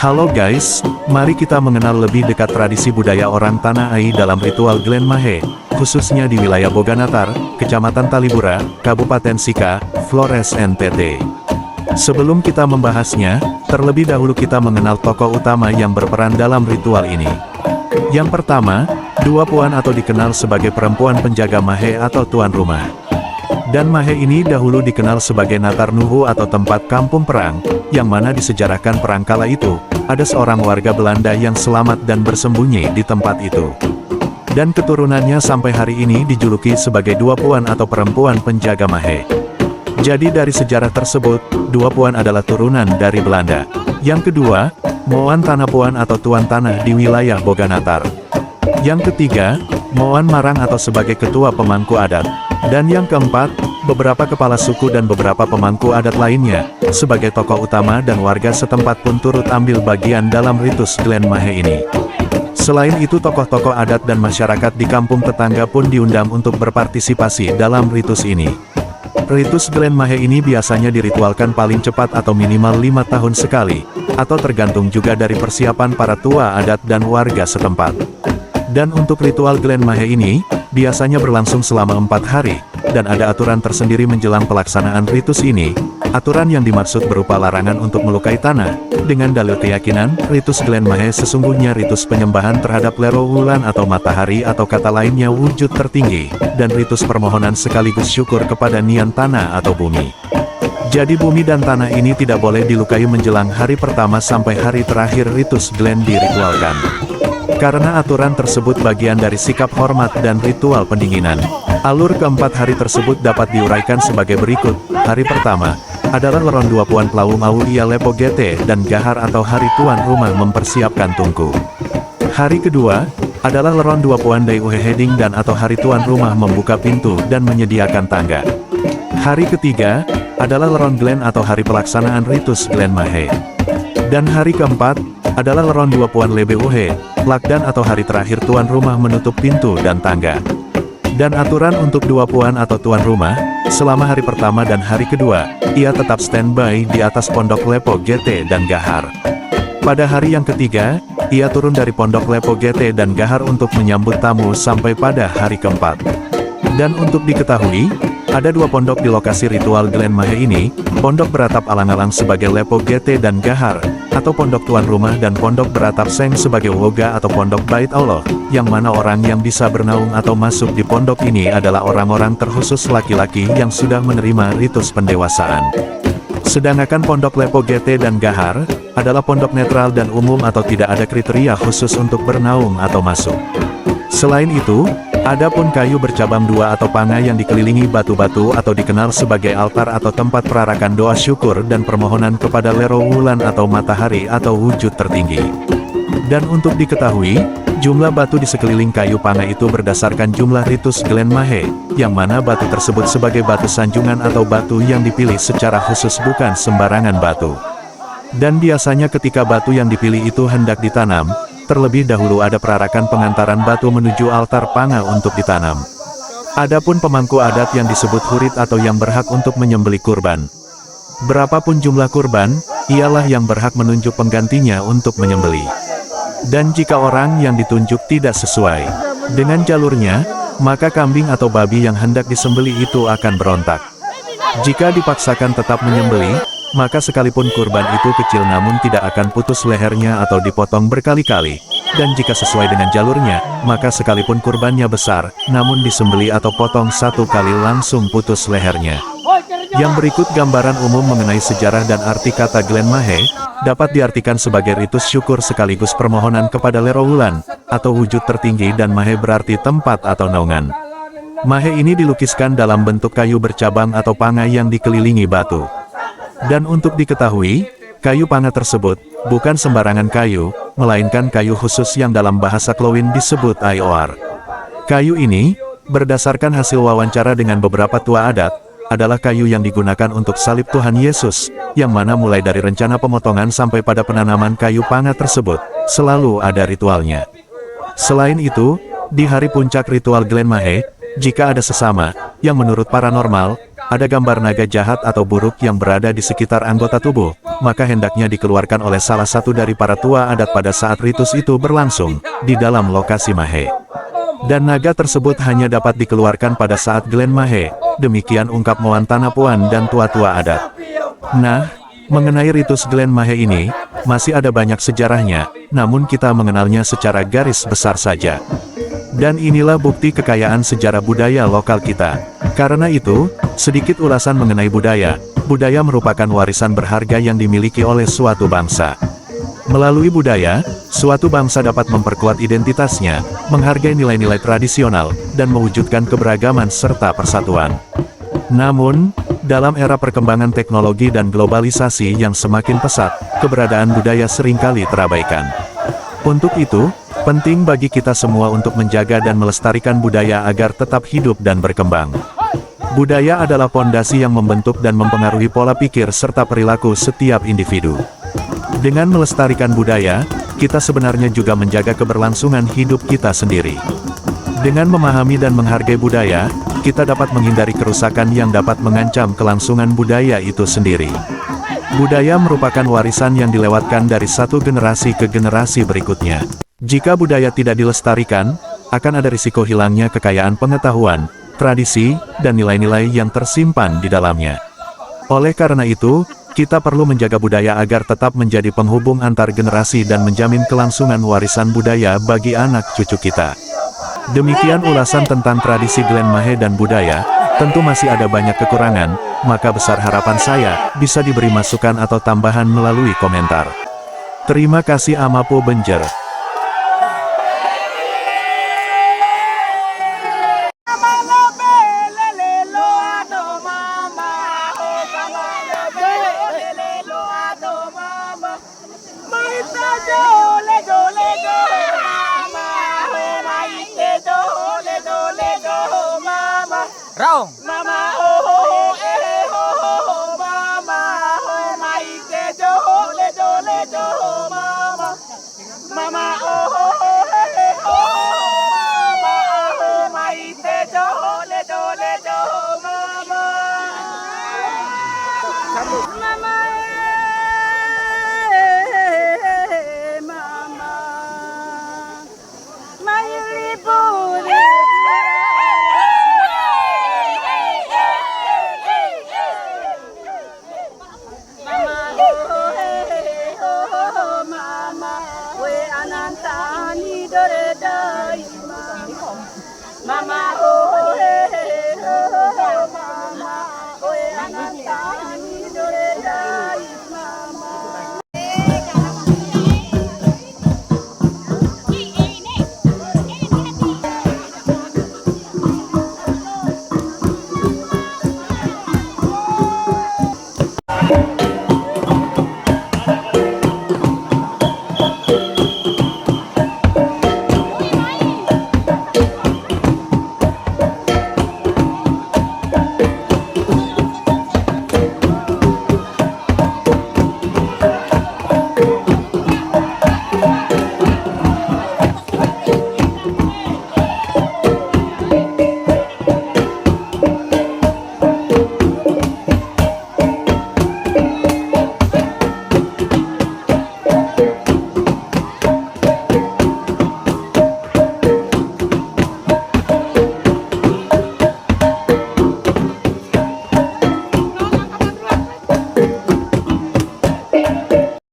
Halo guys, mari kita mengenal lebih dekat tradisi budaya orang Tanah Ai dalam ritual Glen Mahe, khususnya di wilayah Boganatar, Kecamatan Talibura, Kabupaten Sika, Flores NTT. Sebelum kita membahasnya, terlebih dahulu kita mengenal tokoh utama yang berperan dalam ritual ini. Yang pertama, Dua Puan atau dikenal sebagai perempuan penjaga Mahe atau tuan rumah. Dan Mahe ini dahulu dikenal sebagai Natar Nuhu atau tempat kampung perang, yang mana disejarahkan perang kala itu, ada seorang warga Belanda yang selamat dan bersembunyi di tempat itu. Dan keturunannya sampai hari ini dijuluki sebagai Dua Puan atau perempuan penjaga Mahe. Jadi dari sejarah tersebut, Dua Puan adalah turunan dari Belanda. Yang kedua, Moan Tanah Puan atau Tuan Tanah di wilayah Boganatar. Yang ketiga, Moan Marang atau sebagai ketua pemangku adat. Dan yang keempat, beberapa kepala suku dan beberapa pemangku adat lainnya, sebagai tokoh utama dan warga setempat pun turut ambil bagian dalam ritus Glen Mahe ini. Selain itu tokoh-tokoh adat dan masyarakat di kampung tetangga pun diundang untuk berpartisipasi dalam ritus ini. Ritus Glen Mahe ini biasanya diritualkan paling cepat atau minimal 5 tahun sekali, atau tergantung juga dari persiapan para tua adat dan warga setempat. Dan untuk ritual Glen Mahe ini, biasanya berlangsung selama 4 hari, dan ada aturan tersendiri menjelang pelaksanaan ritus ini. Aturan yang dimaksud berupa larangan untuk melukai tanah, dengan dalil keyakinan, ritus Glen Mahe sesungguhnya ritus penyembahan terhadap Lero Wulan atau matahari atau kata lainnya wujud tertinggi, dan ritus permohonan sekaligus syukur kepada Nian tanah atau bumi. Jadi bumi dan tanah ini tidak boleh dilukai menjelang hari pertama sampai hari terakhir ritus Glen diritualkan. Karena aturan tersebut bagian dari sikap hormat dan ritual pendinginan. Alur keempat hari tersebut dapat diuraikan sebagai berikut. Hari pertama adalah Leron Dua Puan Plau Mau Ia Lepo Gete dan Gahar atau hari tuan rumah mempersiapkan tungku. Hari kedua adalah Leron Dua Puan Dai Uhe Heding dan atau hari tuan rumah membuka pintu dan menyediakan tangga. Hari ketiga adalah Leron Glen atau hari pelaksanaan ritus Glen Mahe. Dan hari keempat adalah Leron Dua Puan Lebe Uhe, Lakdan atau hari terakhir tuan rumah menutup pintu dan tangga. Dan aturan untuk Dua Puan atau tuan rumah, selama hari pertama dan hari kedua, ia tetap standby di atas pondok Lepo Gete dan Gahar. Pada hari yang ketiga, ia turun dari pondok Lepo Gete dan Gahar untuk menyambut tamu sampai pada hari keempat. Dan untuk diketahui, ada 2 pondok di lokasi ritual Glen Mahe ini, pondok beratap alang-alang sebagai Lepo Gete dan Gahar, atau pondok tuan rumah dan pondok beratap Seng sebagai Woga atau pondok Bait Allah, yang mana orang yang bisa bernaung atau masuk di pondok ini adalah orang-orang terkhusus laki-laki yang sudah menerima ritus pendewasaan. Sedangkan pondok Lepo Gete dan Gahar, adalah pondok netral dan umum atau tidak ada kriteria khusus untuk bernaung atau masuk. Selain itu, ada pun kayu bercabang 2 atau panga yang dikelilingi batu-batu atau dikenal sebagai altar atau tempat perarakan doa syukur dan permohonan kepada Lero Wulan atau matahari atau wujud tertinggi. Dan untuk diketahui, jumlah batu di sekeliling kayu panga itu berdasarkan jumlah ritus Glen Mahe, yang mana batu tersebut sebagai batu sanjungan atau batu yang dipilih secara khusus bukan sembarangan batu. Dan biasanya ketika batu yang dipilih itu hendak ditanam, terlebih dahulu ada perarakan pengantaran batu menuju altar panga untuk ditanam. Adapun pemangku adat yang disebut hurit atau yang berhak untuk menyembelih kurban. Berapapun jumlah kurban, ialah yang berhak menunjuk penggantinya untuk menyembelih. Dan jika orang yang ditunjuk tidak sesuai dengan jalurnya, maka kambing atau babi yang hendak disembelih itu akan berontak. Jika dipaksakan tetap menyembelih, maka sekalipun kurban itu kecil namun tidak akan putus lehernya atau dipotong berkali-kali. Dan jika sesuai dengan jalurnya, maka sekalipun kurbannya besar, namun disembelih atau potong 1 kali langsung putus lehernya. Yang berikut gambaran umum mengenai sejarah dan arti kata Glen Mahe, dapat diartikan sebagai ritus syukur sekaligus permohonan kepada Lero Wulan, atau wujud tertinggi dan Mahe berarti tempat atau naungan. Mahe ini dilukiskan dalam bentuk kayu bercabang atau panga yang dikelilingi batu. Dan untuk diketahui, kayu panga tersebut, bukan sembarangan kayu, melainkan kayu khusus yang dalam bahasa Klowin disebut Aioar. Kayu ini, berdasarkan hasil wawancara dengan beberapa tua adat, adalah kayu yang digunakan untuk salib Tuhan Yesus, yang mana mulai dari rencana pemotongan sampai pada penanaman kayu panga tersebut, selalu ada ritualnya. Selain itu, di hari puncak ritual Glen Mahe, jika ada sesama, yang menurut paranormal, ada gambar naga jahat atau buruk yang berada di sekitar anggota tubuh, maka hendaknya dikeluarkan oleh salah satu dari para tua adat pada saat ritus itu berlangsung, di dalam lokasi Mahe. Dan naga tersebut hanya dapat dikeluarkan pada saat Glen Mahe, demikian ungkap Moan Tanapuan dan tua-tua adat. Nah, mengenai ritus Glen Mahe ini, masih ada banyak sejarahnya, namun kita mengenalnya secara garis besar saja. Dan inilah bukti kekayaan sejarah budaya lokal kita. Karena itu, sedikit ulasan mengenai budaya. Budaya merupakan warisan berharga yang dimiliki oleh suatu bangsa. Melalui budaya, suatu bangsa dapat memperkuat identitasnya, menghargai nilai-nilai tradisional, dan mewujudkan keberagaman serta persatuan. Namun, dalam era perkembangan teknologi dan globalisasi yang semakin pesat, keberadaan budaya seringkali terabaikan. Untuk itu, penting bagi kita semua untuk menjaga dan melestarikan budaya agar tetap hidup dan berkembang. Budaya adalah pondasi yang membentuk dan mempengaruhi pola pikir serta perilaku setiap individu. Dengan melestarikan budaya, kita sebenarnya juga menjaga keberlangsungan hidup kita sendiri. Dengan memahami dan menghargai budaya, kita dapat menghindari kerusakan yang dapat mengancam kelangsungan budaya itu sendiri. Budaya merupakan warisan yang dilewatkan dari satu generasi ke generasi berikutnya. Jika budaya tidak dilestarikan, akan ada risiko hilangnya kekayaan pengetahuan, tradisi, dan nilai-nilai yang tersimpan di dalamnya. Oleh karena itu, kita perlu menjaga budaya agar tetap menjadi penghubung antar generasi dan menjamin kelangsungan warisan budaya bagi anak cucu kita. Demikian ulasan tentang tradisi Glen Mahe dan budaya. Tentu masih ada banyak kekurangan, maka besar harapan saya bisa diberi masukan atau tambahan melalui komentar. Terima kasih Amapo Benjer. Raung. Mama oh oh eh oh oh mama oh my ke jo le jo mama mama oh oh